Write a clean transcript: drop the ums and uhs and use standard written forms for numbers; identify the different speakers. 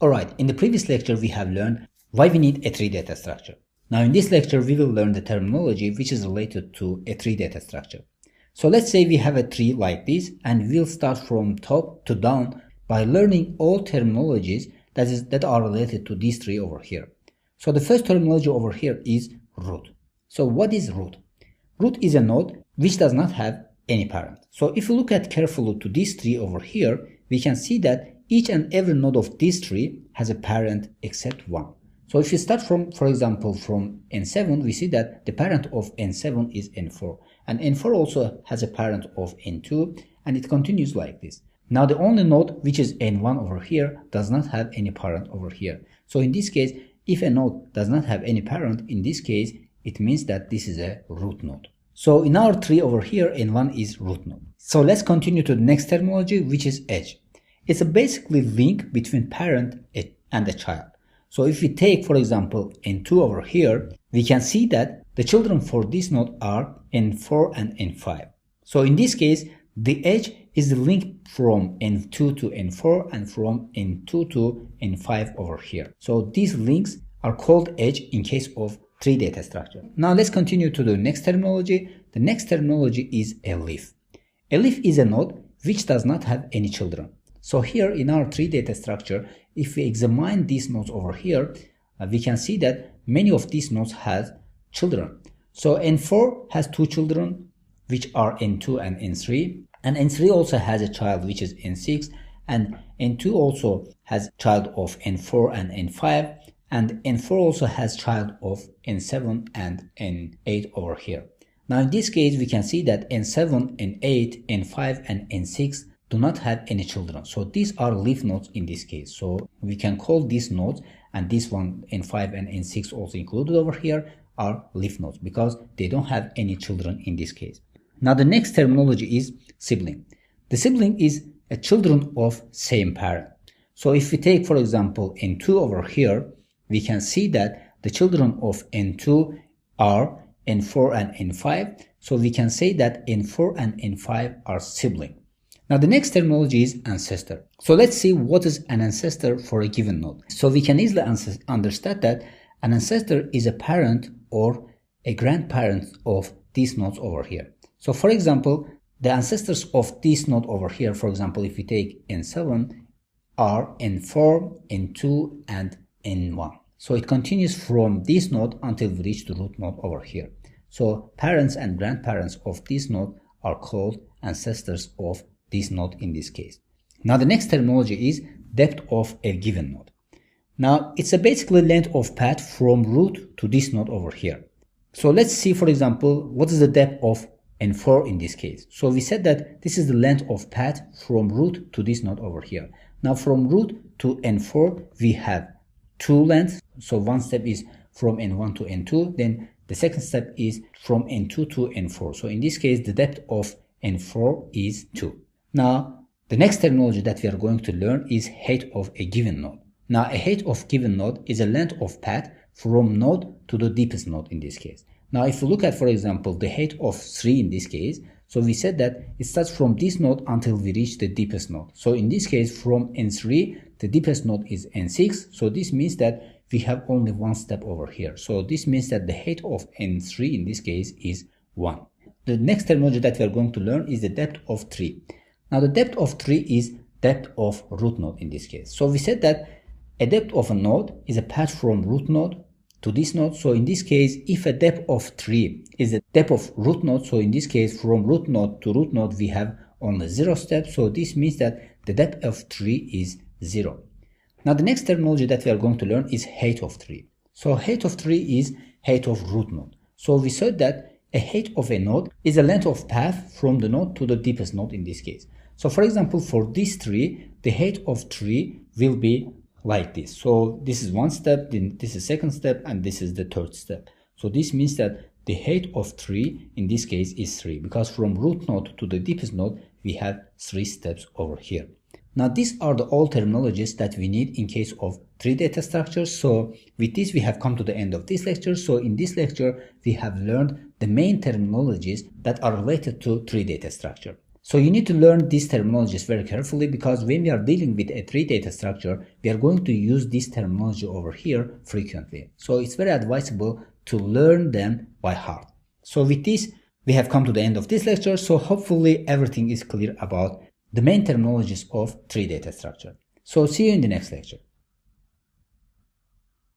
Speaker 1: Alright, in the previous lecture we have learned why we need a tree data structure. Now in this lecture we will learn the terminology which is related to a tree data structure. So let's say we have a tree like this and we'll start from top to down by learning all terminologies that are related to this tree over here. So the first terminology over here is root. So what is root? Root is a node which does not have any parent. So if you look at carefully to this tree over here, we can see that each and every node of this tree has a parent except one. So if you start from, for example, from N7, we see that the parent of N7 is N4. And N4 also has a parent of N2, and it continues like this. Now the only node, which is N1 over here, does not have any parent over here. So in this case, if a node does not have any parent, in this case, it means that this is a root node. So in our tree over here, N1 is root node. So let's continue to the next terminology, which is edge. It's a basically link between parent and a child. So if we take, for example, N2 over here, we can see that the children for this node are N4 and N5. So in this case, the edge is the link from N2 to N4 and from N2 to N5 over here. So these links are called edge in case of tree data structure. Now let's continue to the next terminology. The next terminology is a leaf. A leaf is a node which does not have any children. So here in our tree data structure, if we examine these nodes over here, we can see that many of these nodes have children. So N4 has two children, which are N2 and N3. And N3 also has a child, which is N6. And N2 also has child of N4 and N5. And N4 also has child of N7 and N8 over here. Now in this case, we can see that N7, N8, N5, and N6 do not have any children. So these are leaf nodes in this case. So we can call these nodes, and this one N5 and N6 also included over here, are leaf nodes because they don't have any children in this case. Now the next terminology is sibling. The sibling is a children of same parent. So if we take, for example, N2 over here, we can see that the children of N2 are N4 and N5. So we can say that N4 and N5 are sibling. Now the next terminology is ancestor. So let's see what is an ancestor for a given node. So we can easily understand that an ancestor is a parent or a grandparent of these nodes over here. So for example, the ancestors of this node over here, for example, if we take N7, are N4, N2, and N1. So it continues from this node until we reach the root node over here. So parents and grandparents of this node are called ancestors of this node in this case. Now the next terminology is depth of a given node. Now it's a basically length of path from root to this node over here. So let's see, for example, what is the depth of N4 in this case. So we said that this is the length of path from root to this node over here. Now from root to N4 we have two lengths. So one step is from N1 to N2, then the second step is from N2 to N4. So in this case the depth of N4 is 2. Now, the next terminology that we are going to learn is height of a given node. Now, a height of given node is a length of path from node to the deepest node in this case. Now, if you look at, for example, the height of 3 in this case, so we said that it starts from this node until we reach the deepest node. So in this case, from N3, the deepest node is N6. So this means that we have only one step over here. So this means that the height of N3 in this case is 1. The next terminology that we are going to learn is the depth of tree. Now the depth of tree is depth of root node in this case. So we said that a depth of a node is a path from root node to this node. So in this case, if a depth of tree is the depth of root node, so in this case from root node to root node we have only 0 steps. So this means that the depth of tree is 0. Now the next terminology that we are going to learn is height of tree. So height of tree is height of root node. So we said that a height of a node is a length of path from the node to the deepest node in this case. So for example, for this tree, the height of tree will be like this. So this is one step, then this is second step, and this is the third step. So this means that the height of tree in this case is 3, because from root node to the deepest node, we have 3 steps over here. Now these are the all terminologies that we need in case of tree data structures. So with this we have come to the end of this lecture. So in this lecture we have learned the main terminologies that are related to tree data structure. So you need to learn these terminologies very carefully, because when we are dealing with a tree data structure, we are going to use this terminology over here frequently. So it's very advisable to learn them by heart. So with this, we have come to the end of this lecture. So hopefully everything is clear about the main terminologies of tree data structure. So see you in the next lecture.